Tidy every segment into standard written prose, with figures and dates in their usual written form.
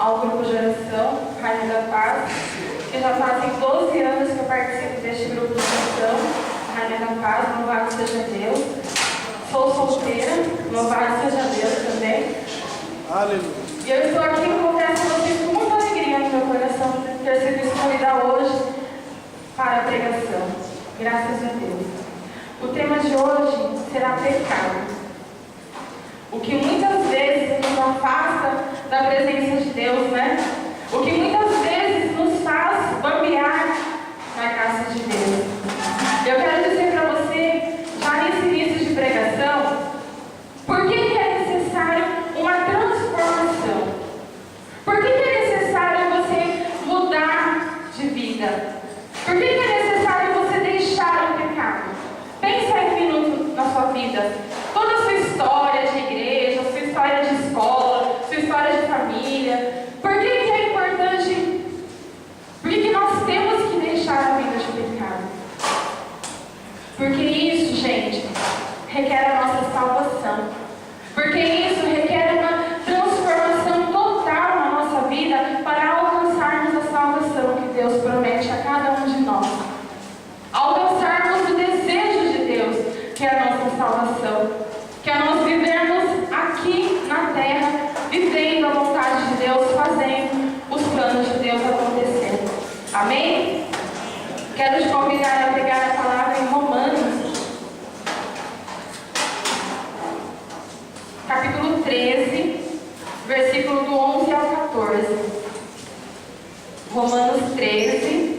ao grupo de oração, Rainha da Paz, que já fazem 12 anos que eu participo deste grupo de oração, Rainha da Paz, louvado seja Deus. Sou solteira, louvado seja Deus também. Aleluia. E eu estou aqui, confesso a vocês, com muita alegria no meu coração de ter sido escolhida hoje para a pregação. Graças a Deus. O tema de hoje será pecado. O que muitas vezes nos afasta da presença de Deus, né? O que muitas vezes nos faz bambear na casa de Deus. Eu quero dizer para você, já nesse início de pregação, por que é necessário uma transformação? Por que é necessário você mudar de vida? Por que é necessário você deixar o pecado? Pensa aí um minuto na sua vida. Toda a sua história de igreja, sua história de escola, sua história de família. Por que é importante? Por que nós temos que deixar a vida de pecado? Porque isso, gente, requer a nossa salvação. Porque isso requer uma transformação total na nossa vida para alcançarmos a salvação que Deus promete a cada um de nós. Alcançarmos o desejo de Deus, que é a nossa salvação. Que é nós vivermos aqui na terra, vivendo a vontade de Deus, fazendo os planos de Deus acontecer. Amém? Quero te convidar a pegar a palavra em Romanos, capítulo 13, versículo do 11 ao 14. Romanos 13.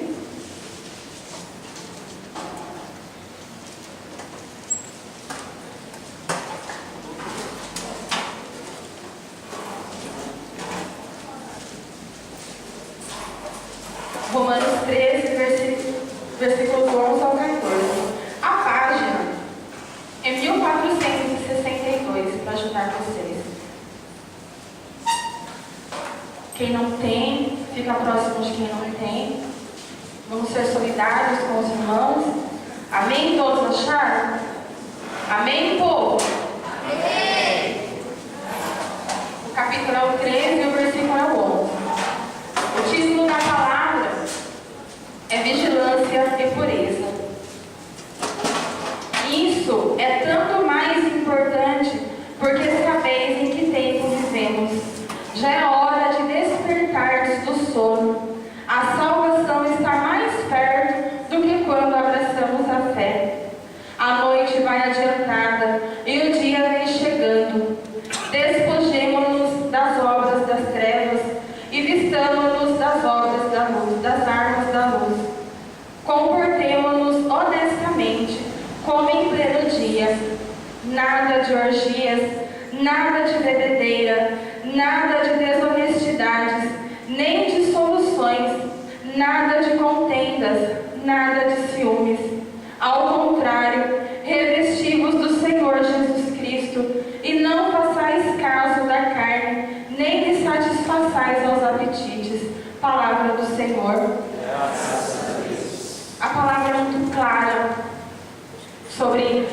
Romanos 13, versículo do 11 ao 14. A página é 1462, para ajudar vocês. Quem não tem, fica próximo de quem não tem. Vamos ser solidários com os irmãos. Amém? Todos acharam? Amém, povo? Amém! O capítulo é o 13 e o versículo é o 11. O título da palavra é vigilância e pureza. Isso é tanto mais importante porque sabeis em que tempo vivemos. Já é hora de despertar do sono. A salvação está mais perto do que quando abraçamos a fé. A noite vai adiantada e o dia vem chegando. Despojemo-nos das obras das trevas e vistamo-nos das obras da luz, das armas da luz. Comportemo-nos honestamente, como em pleno dia. Nada de orgias, nada de bebedeira, nada de desonestidades, nem de soluções, nada de contendas, nada de ciúmes. Ao contrário, revesti-vos do Senhor Jesus Cristo, e não façais caso da carne, nem lhe satisfaçais aos apetites. Palavra do Senhor. A palavra é muito clara sobre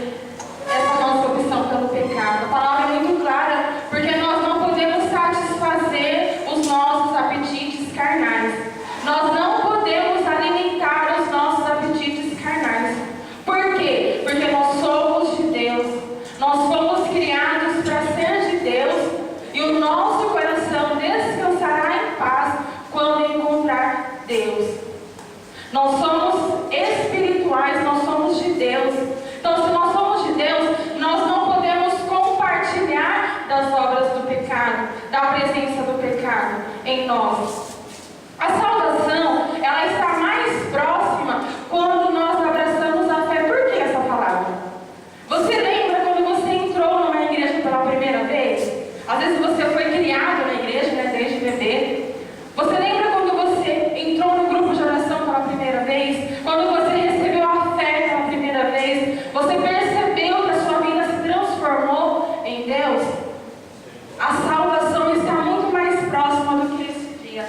essa nossa opção pelo pecado. A palavra é muito clara porque nós não podemos satisfazer os nossos apetites carnais. Nós não podemos alimentar os nossos apetites carnais. Por quê? Porque nós somos de Deus. Nós fomos criados para ser de Deus. E o nosso coração descansará em paz quando encontrar Deus. Nós somos espirituais, nós somos de Deus. Então, se nós somos de Deus, nós não podemos compartilhar das obras do pecado, da presença do pecado em nós. A salvação, ela está mais próxima quando nós abraçamos a fé. Por que essa palavra? Você lembra quando você entrou numa igreja pela primeira vez? Às vezes você foi criado na igreja, né, desde bebê. Você lembra quando você entrou no grupo de oração pela primeira vez? Quando você recebeu a fé pela primeira vez? Você percebeu que a sua vida se transformou em Deus? A salvação está muito mais próxima do que esse dia.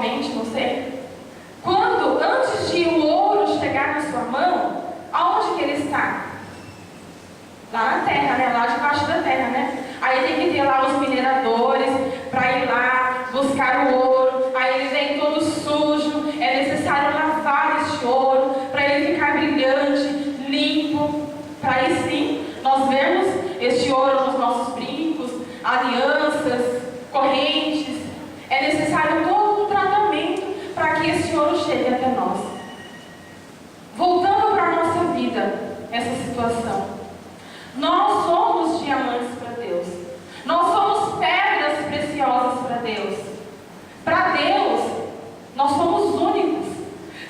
atualmente, não sei. Quando, antes de o ouro chegar na sua mão, aonde que ele está? Lá na terra, né? Lá debaixo da terra, né? Aí tem que ter lá os mineradores para ir lá buscar o ouro. Aí ele vem todo sujo. É necessário lavar este ouro para ele ficar brilhante, limpo. Para aí sim nós vemos este ouro nos nossos brincos, alianças, correntes. É necessário todo um tratamento para que esse ouro chegue até nós. Voltando para a nossa vida, essa situação. Nós somos diamantes para Deus. Nós somos pedras preciosas para Deus. Para Deus, nós somos únicos.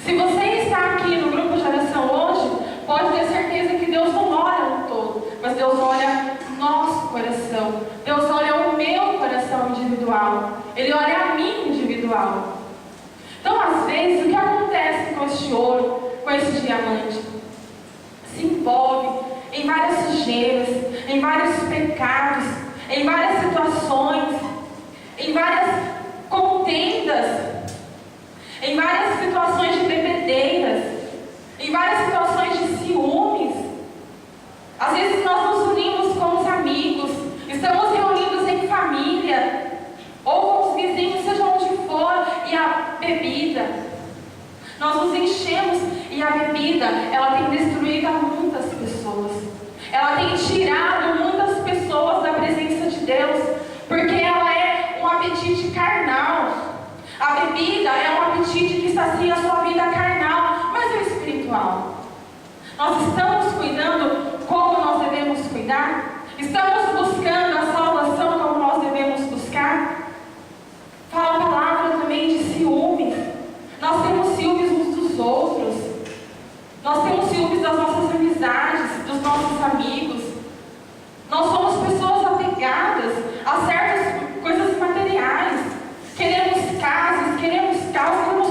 Se você está aqui no grupo de oração hoje, pode ter certeza que Deus não olha o todo, mas Deus olha o nosso coração. Deus olha o meu coração individual. Ele olha a mim individual. Então, às vezes, o que acontece com este ouro, com esse diamante? Se envolve em várias sujeiras, em vários pecados, em várias situações, em várias contendas, em várias situações de bebedeiras, em várias situações de ciúmes. Às vezes nós nos unimos com os amigos, estamos reunidos em família, ou com os vizinhos, seja onde for, e a bebida. Nós nos enchemos e a bebida, ela tem destruído muitas pessoas. Ela tem tirado muitas pessoas da presença de Deus, porque ela é um apetite carnal. A bebida é um apetite que sacia a sua vida carnal, mas é espiritual. Nós estamos cuidando como nós devemos cuidar? Estamos buscando a salvação como nós devemos buscar? Fala a palavra também de ciúmes. Nós temos ciúmes uns dos outros. Nós temos ciúmes das nossas amizades, dos nossos amigos. Nós somos pessoas apegadas a certas coisas materiais. Queremos casas, queremos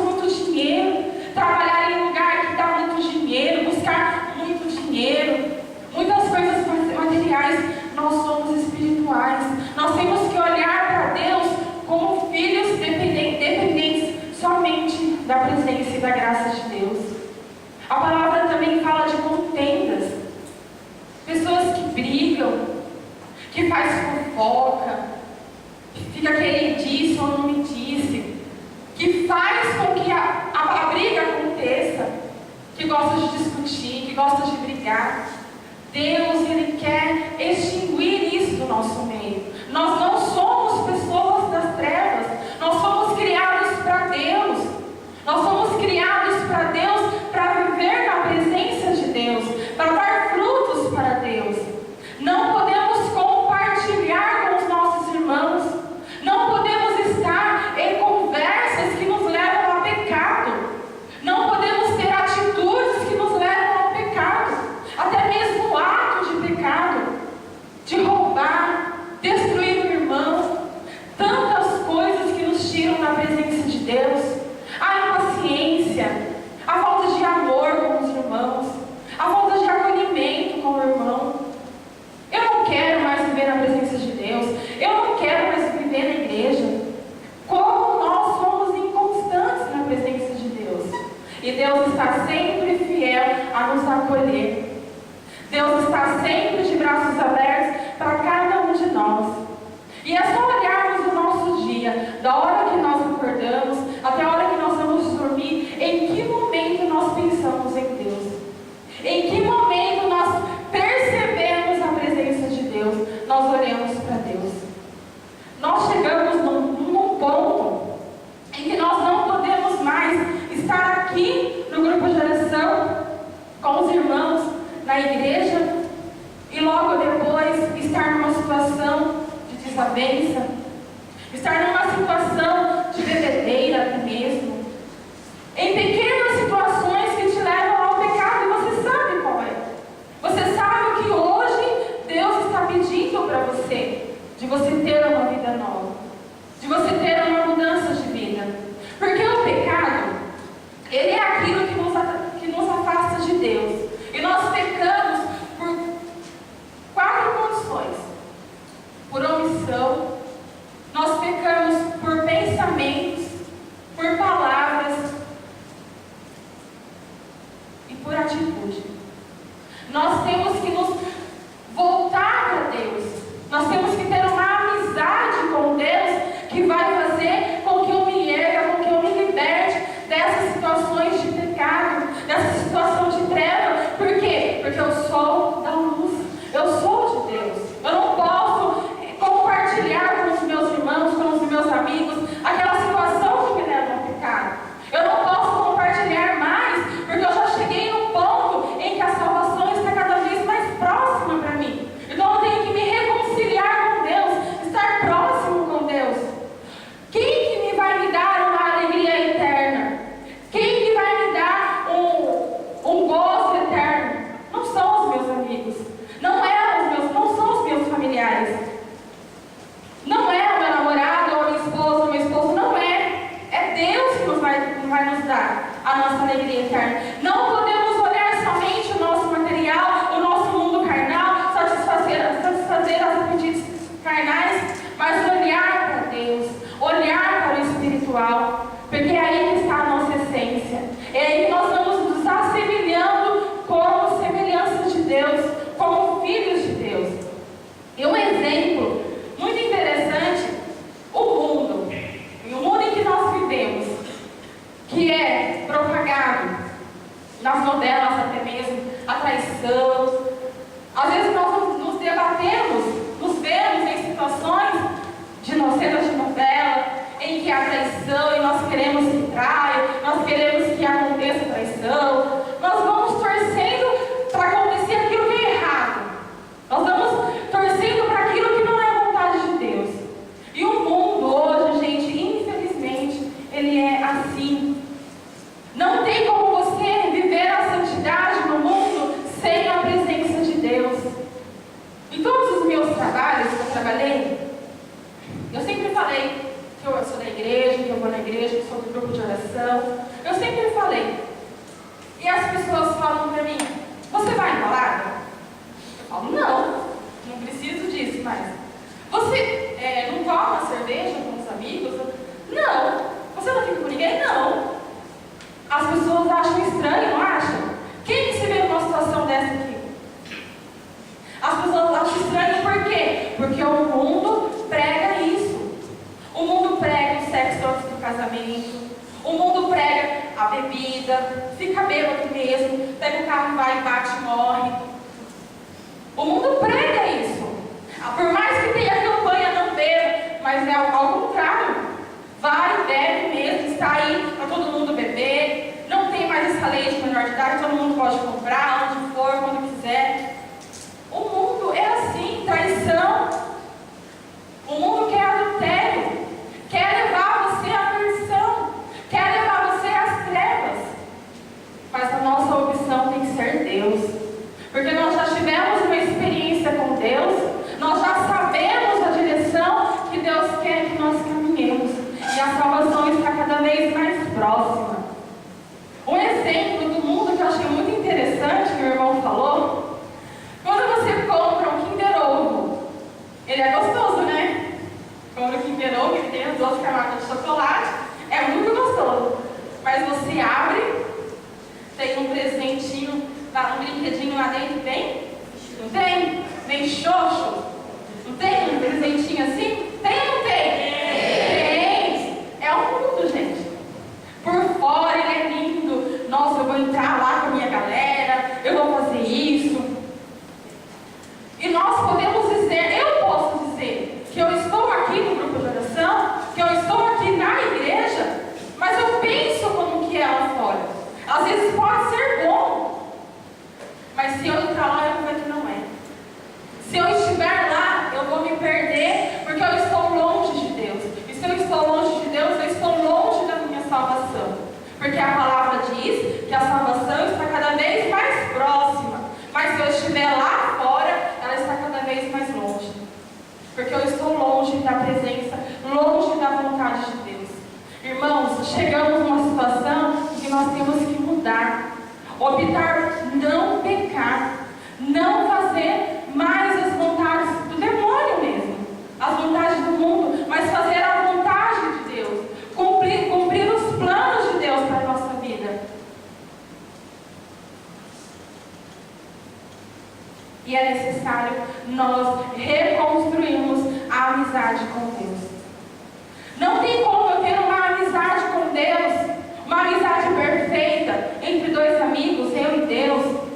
muito dinheiro. Trabalhar em um lugar que dá muito dinheiro, buscar muito dinheiro. Muitas coisas materiais. Nós somos espirituais. Nós temos que olhar para Deus como filhos dependentes somente da presença e da graça de Deus. A palavra também fala de contendas. Pessoas que brigam, que faz fofoca, que fica aquele disse ou não me disse, que faz com que a briga aconteça, que gosta de discutir, que gosta de brigar. Deus, Ele quer extinguir isso do nosso meio. Nós não somos pessoas das trevas. Nós somos criados para Deus. Nós somos criados para Deus, para viver na presença de Deus, para dar frutos para Deus. Não podemos compartilhar com os nossos irmãos. Não podemos estar em conversas que nos levam a pecado. Não podemos ter atitudes que nos levam ao pecado. Até mesmo o ato de pecado, de roubar, destruir o irmão. Tantas coisas que nos tiram da presença de Deus. A impaciência, a falta de amor com os irmãos, a falta de acolhimento com o irmão. Eu não quero mais viver na presença de Deus. Eu não quero mais viver na igreja. Como nós somos inconstantes na presença de Deus. E Deus está sempre fiel a nos acolher. Deus está sempre de braços abertos para cada um de nós. E é só olharmos o nosso dia, da hora que nós acordamos até a hora que nós vamos dormir, em que momento nós pensamos em Deus. Em que momento nós percebemos a presença de Deus, nós olhamos para Deus. Nós chegamos num ponto em que nós não podemos mais estar aqui no grupo de oração com os irmãos encontrar a nossa alegria eterna. Não podemos olhar somente o nosso material, o nosso mundo carnal, satisfazer as apetites carnais, mas olhar para Deus, olhar para o espiritual, porque é aí que está a nossa essência. É aí que nós vamos nos assemelhando como semelhança de Deus, como filhos de Deus. E um exemplo muito interessante, o mundo em que nós vivemos, que é propagado nas novelas até mesmo, a traição. Às vezes nós nos debatemos, nos vemos em situações de cenas de novela, em que há traição e nós queremos que traia, nós queremos que aconteça traição, nós vamos torcendo para acontecer aquilo que é errado, nós vamos torcendo para aquilo que não é a vontade de Deus. E o mundo hoje, gente, infelizmente, ele é assim. Não tem como você viver a santidade no mundo sem a presença de Deus. Em todos os meus trabalhos que eu trabalhei, eu sempre falei que eu sou da igreja, que eu vou na igreja, que sou do grupo de oração. Eu sempre falei. E as pessoas falam para mim, você vai em balada? Eu falo, não preciso disso, mas você não toma cerveja com os amigos? Não. Você não fica com ninguém? Não. As pessoas acham estranho, não acham? Quem se vê numa situação dessa aqui? As pessoas acham estranho por quê? Porque o mundo prega isso. O mundo prega o sexo antes do casamento. O mundo prega a bebida, fica bêbado mesmo, pega o carro, vai, bate e morre. O mundo prega isso. Por mais que tenha campanha, não beba, mas é ao contrário. Vai, bebe mesmo, está aí para todo mundo beber. Não tem mais essa lei de menor de idade, todo mundo pode comprar, onde for, quando quiser. O mundo é assim, traição. O mundo quer adultério, quer levar você à perdição, quer levar você às trevas. Mas a nossa opção tem que ser Deus, porque nós já tivemos uma experiência com Deus, nós já sabemos a direção que Deus quer que nós caminhemos, e a salvação está cada vez mais próxima. Um exemplo do mundo que eu achei muito interessante, que o irmão falou, quando você compra um Kinder Ovo, ele é gostoso, né? Compra o Kinder Ovo, ele tem as 12 camadas de chocolate, é muito gostoso. Mas você abre, tem um presentinho, um brinquedinho lá dentro, tem? Não tem? Vem xoxo? Não tem um presentinho assim? Tem ou não tem? Tem! É um mundo, gente. Por fora ele é lindo. Nossa, eu vou entrar lá com a minha galera, eu vou fazer isso. E nós podemos dizer, eu posso dizer, que eu estou aqui no grupo de oração, que eu estou aqui na igreja, mas eu penso como que é lá fora. Às vezes pode ser bom, mas se eu entrar lá, eu vou ver que não é. Se eu estiver lá, eu vou me perder, porque eu estou longe de Deus. E se eu estou longe de Deus, eu estou longe da minha salvação. Porque a palavra diz que a salvação está cada vez mais próxima. Mas se eu estiver lá fora, ela está cada vez mais longe. Porque eu estou longe da presença, longe da vontade de Deus. Irmãos, chegamos numa situação em que nós temos que mudar. Optar não pecar. Não fazer mais as vontades do demônio mesmo. As vontades do mundo, mas fazer a vontade de Deus. Cumprir os planos de Deus para a nossa vida. E é necessário nós reconstruirmos a amizade com Deus. Não tem como eu ter uma amizade com Deus, uma amizade perfeita entre dois amigos, eu e Deus.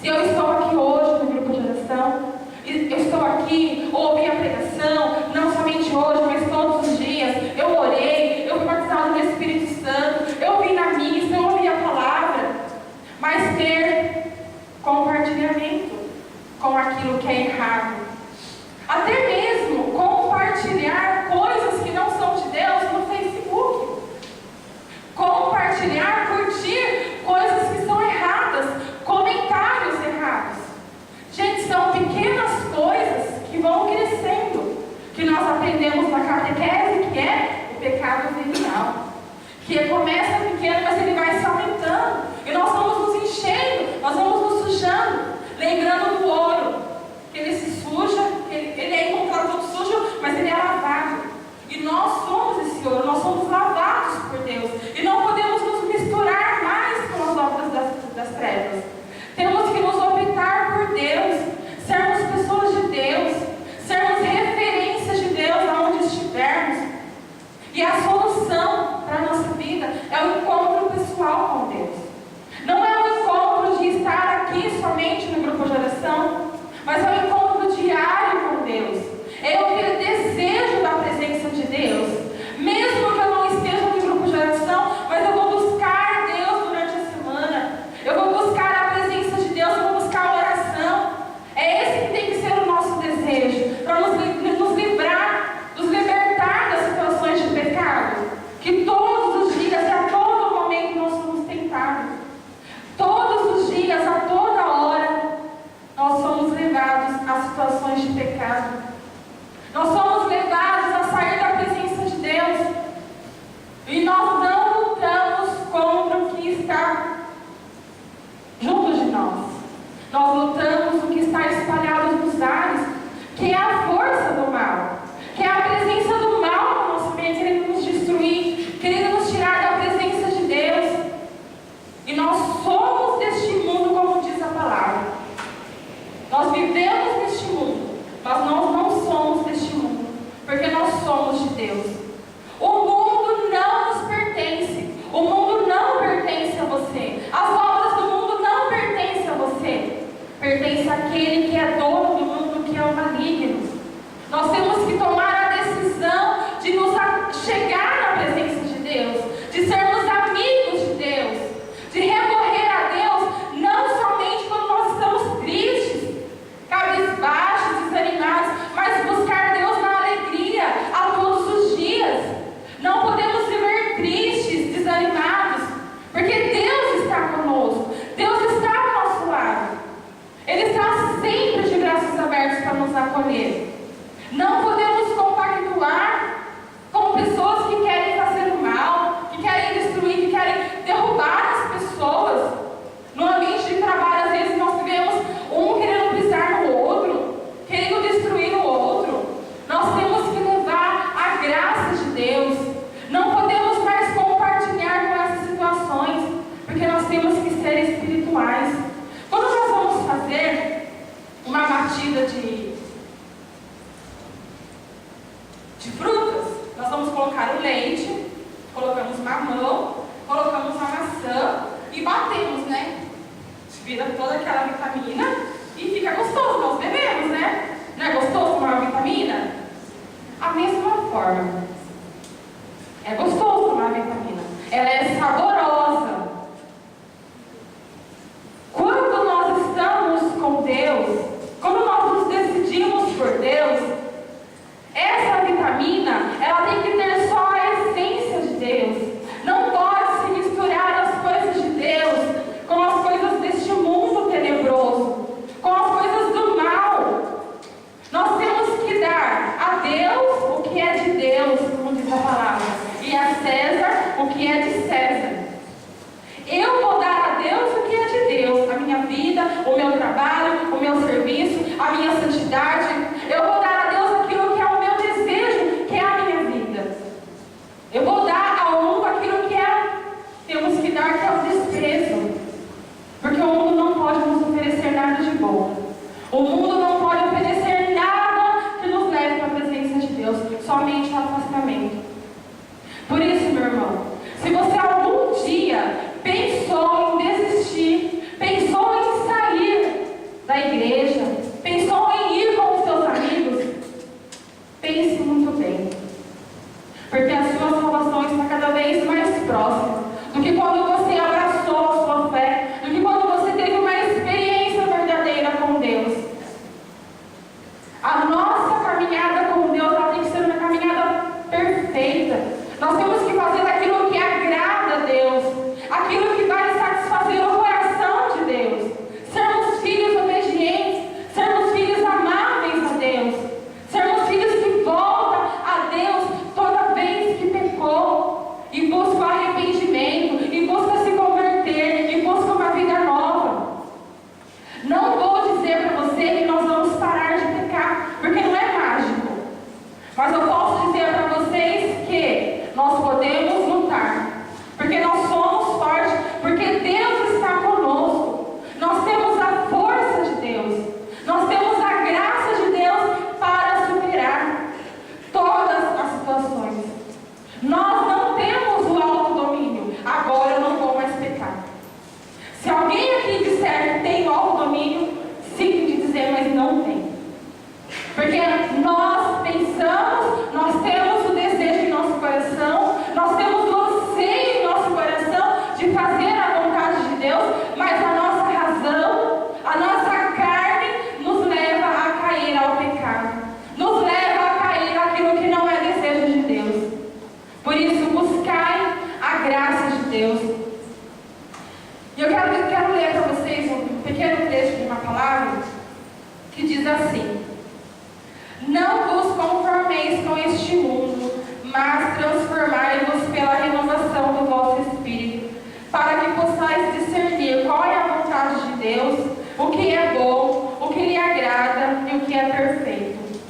Se eu estou aqui hoje no grupo de oração, eu estou aqui, ouvi a pregação, não somente hoje, mas todos os dias, eu orei, eu fui batizado no Espírito Santo, eu vim na missa, eu ouvi a palavra, mas ter compartilhamento com aquilo que é errado, até mesmo compartilhar coisas que não são que começa pequeno, mas ele vai se aumentando. E nós vamos nos enchendo, nós vamos nos sujando. Lembrando do ouro, que ele se suja, que ele é encontrado todo sujo, mas ele é lavado. E nós somos esse ouro, nós somos lavados por Deus. E não podemos nos misturar mais com as obras das trevas. Temos que nos optar por Deus, sermos pessoas de Deus, sermos referências de Deus aonde estivermos. E a solução para a nossa vida é o encontro pessoal com Deus. Não é o encontro de estar aqui somente no grupo de oração, mas é o encontro diário com Deus. É eu ter desejo da presença de Deus. Mesmo que eu não esteja no grupo de oração, mas eu vou buscar Deus durante a semana. Eu vou buscar a presença de Deus, eu vou buscar a oração. É esse que tem que ser o nosso desejo, para nos livrar, nos libertar das situações de pecado, que todos os dias e a todo momento nós somos tentados. Todos os dias, a toda hora, nós somos levados a situações de pecado. Nós somos levados a sair da presença de Deus. E nós não lutamos contra o que está junto de nós. Nós lutamos o que está espalhado nos ares, que é a força do mal, que é a presença do mal no nosso meio, querendo nos destruir, querendo nos tirar da presença de Deus. E nós somos deste mundo, como diz a palavra. Nós vivemos neste mundo, mas nós não somos deste mundo, porque nós somos de Deus. O mundo não nos pertence. O mundo não pertence a você. As obras do mundo não pertencem a você. Pertence àquele que é dono do mundo, que é o maligno. Nós temos que tomar a decisão de nos chegar na presença de Deus, de sermos amigos de Deus, de recorrer a Deus, não somente quando nós estamos tristes, cabisbaixos, desanimados, mas buscar Deus na alegria, a todos os dias. Não podemos viver tristes, desanimados, porque Deus está conosco, Deus está ao nosso lado. Ele está sempre de braços abertos para nos acolher. Não podemos compactuar com pessoas que querem fazer o mal, que querem destruir, que querem derrubar as pessoas. No ambiente de trabalho, às vezes nós vemos um querendo pisar no outro, querendo destruir o outro. Nós temos que levar a graça de Deus. Não podemos mais compartilhar com essas situações, porque nós temos que ser espirituais. Quando nós vamos fazer uma batida de frutas, nós vamos colocar o leite, colocamos mamão, colocamos a maçã e batemos, né? Vira toda aquela vitamina e fica gostoso, nós bebemos, né? Não é gostoso tomar uma vitamina? A mesma forma. É gostoso tomar a vitamina. Ela é saborosa. Quando nós estamos com Deus, quando nós nos decidimos por Deus, essa vitamina, ela tem que ter só a essência de Deus. Não pode se misturar as coisas de Deus com as coisas deste mundo tenebroso, com as coisas do mal. Nós temos que dar a Deus o que é de Deus, como diz a palavra, e a César o que é de César. Eu vou dar a Deus o que é de Deus, a minha vida, o meu trabalho, o meu serviço, a minha santidade. Eu vou dar a Deus aquilo que é o meu desejo, que é a minha vida. Eu vou dar ao mundo aquilo que temos que dar, que é o desprezo. Porque o mundo não pode nos oferecer nada de bom. O mundo não pode oferecer nada que nos leve para a presença de Deus, somente o afastamento. Por isso, meu irmão, se você algum dia pensou em desistir, pensou em sair da igreja, pensou em ir com os seus amigos, pense muito bem. Porque a sua salvação está cada vez mais próxima do que quando você abraçou a sua fé, do que quando você teve uma experiência verdadeira com Deus. A nossa caminhada com Deus, ela tem que ser uma caminhada perfeita. Nós temos que fazer aquilo que agrada a Deus, aquilo que vai satisfazer o coração de Deus. Sermos filhos obedientes, sermos filhos amáveis a Deus, sermos filhos que voltam a Deus toda vez que pecou e buscam arrependimento podemos lutar, porque nós somos fortes, porque Deus está conosco. Nós temos a força de Deus, nós temos a graça de Deus para superar todas as situações. Nós não temos o autodomínio. Agora eu não vou mais pecar. Se alguém aqui disser que tem autodomínio, sinto de dizer, mas não tem. Porque nós pensamos, nós temos o desejo em nosso coração, nós temos o anseio em nosso coração de fazer a vontade de Deus, mas a nossa razão, a nossa carne nos leva a cair ao pecado, nos leva a cair naquilo que não é desejo de Deus. Por isso, buscai a graça de Deus. E eu quero ler para vocês um pequeno trecho de uma palavra que diz assim: não vos conformeis com este mundo, mas transformai-vos pela renovação do vosso espírito, para que possais discernir qual é a vontade de Deus, o que é bom, o que lhe agrada e o que é perfeito.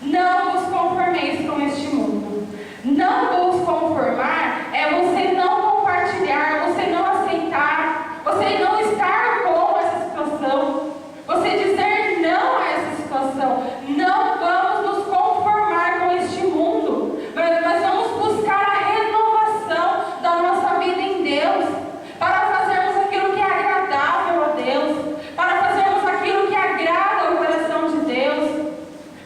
Não vos conformeis com este mundo. Não vos conformar é você não compartilhar, você não aceitar, você não estar com essa situação, você dizer não a essa situação. Não vamos nos conformar com este mundo, mas vamos buscar a renovação da nossa vida em Deus, para fazermos aquilo que é agradável a Deus, para fazermos aquilo que agrada ao coração de Deus,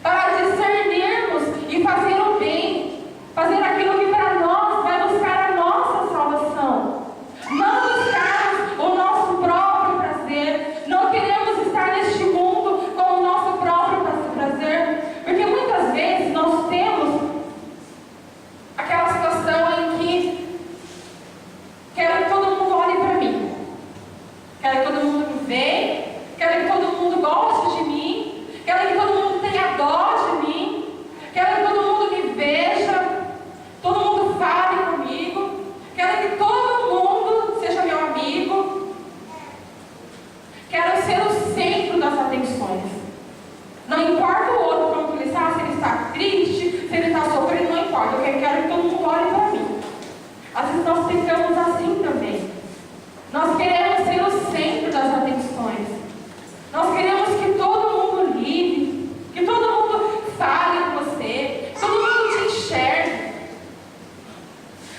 para discernirmos e fazer o bem, fazer aquilo que para nós vai buscar a nossa salvação. Não buscarmos o nosso próprio prazer, não queremos estar neste mundo com o nosso próprio prazer, porque muitas vezes nós temos aquela situação em que quero que todo mundo olhe para mim, quero que todo mundo me veja, quero que todo mundo goste de mim, quero que todo mundo tenha dó de mim, quero que todo mundo me veja, todo mundo fale comigo, quero que todo mundo seja meu amigo, quero ser o centro das atenções. Não importa o outro como ele está, se ele está triste, se ele está sofrendo, não importa, eu quero que todo mundo olhe para mim. Às vezes nós ficamos assim também. Nós queremos ser o centro das atenções. Nós queremos que todo mundo ligue, que todo mundo fale com você, que todo mundo te enxergue.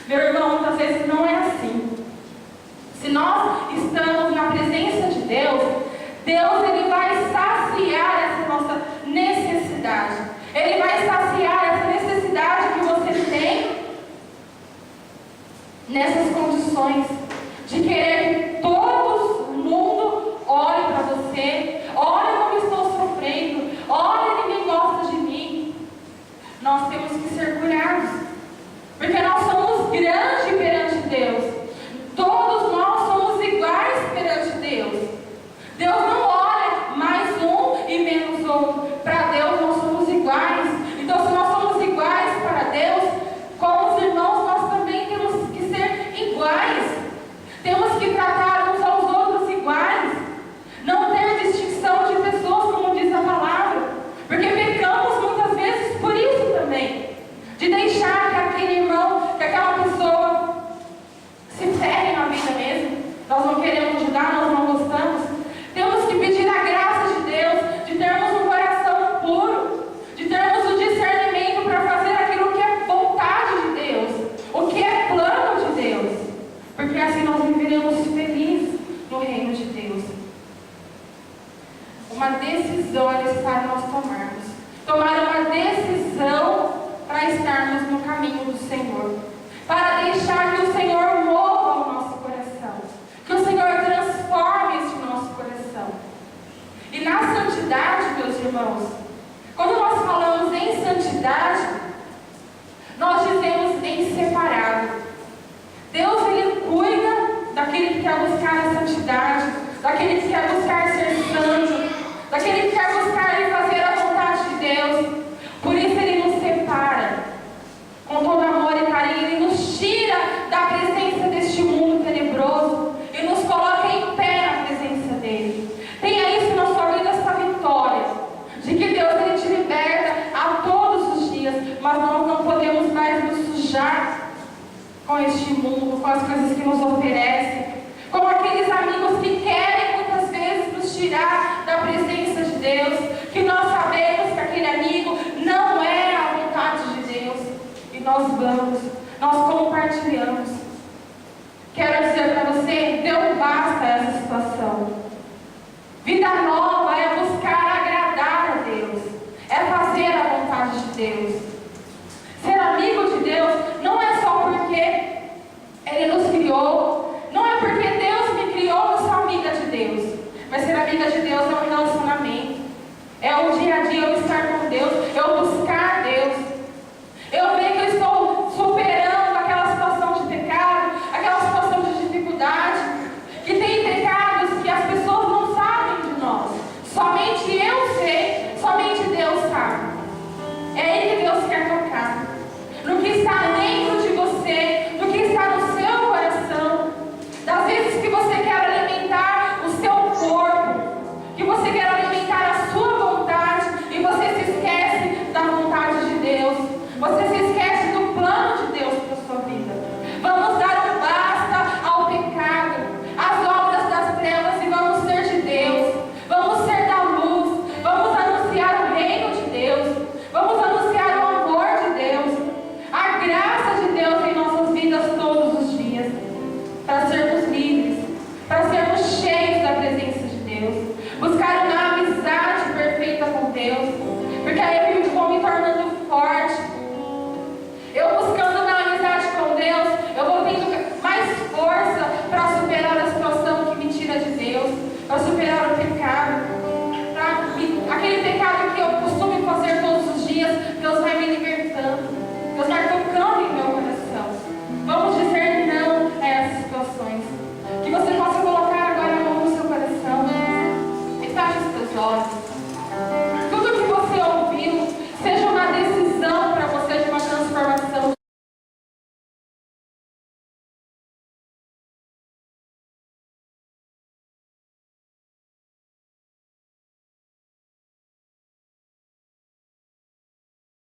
Meu irmão, muitas vezes não é assim. Se nós estamos na presença de Deus, Deus ele vai saciar essa nossa necessidade. Ele vai saciar essa necessidade que você tem nessas condições de querer que todo mundo olhe para você, olhe como estou sofrendo, olhe, ninguém gosta de mim. Nós temos que ser curados, porque nós somos grandes perante Deus. Todos nós somos iguais perante Deus. Deus não olha mais um e menos outro. Para Deus nós somos iguais. Então, se nós somos iguais para Deus, com os irmãos nós também temos que ser iguais. Temos que tratar uns aos outros iguais. Não ter distinção de pessoas, como diz a palavra. Porque pecamos muitas vezes por isso também. De deixar que aquele irmão, que aquela pessoa se ferre na vida mesmo. Nós não queremos ajudar, nós não gostamos. Temos que pedir a graça de Deus, de termos um coração puro, de termos o discernimento para fazer aquilo que é vontade de Deus, o que é plano de Deus. Porque assim nós viveremos felizes no reino de Deus. Uma decisão é necessário nós tomarmos. Tomar uma decisão para estarmos no caminho do Senhor. Para deixar que o Senhor mova o nosso coração. Que o Senhor transforme esse nosso coração. E na santidade, meus irmãos, quando nós falamos em santidade, nós dizemos em separado. Deus, ele cuida daquele que quer buscar a santidade, daquele que quer buscar ser santo, daquele que quer buscar e fazer a vontade de Deus. Por isso ele nos separa com todo amor e carinho. Ele nos tira da presença deste mundo tenebroso e nos coloca em pé na presença dele. Tenha isso na sua vida, essa vitória de que Deus ele te liberta a todos os dias, mas nós não podemos mais nos sujeitar sujar com este mundo, com as coisas que nos oferecem, com aqueles amigos que querem muitas vezes nos tirar da presença de Deus, que nós sabemos que aquele amigo não é a vontade de Deus, e nós vamos, nós compartilhamos. Quero dizer para você, deu basta a essa situação. Vida nova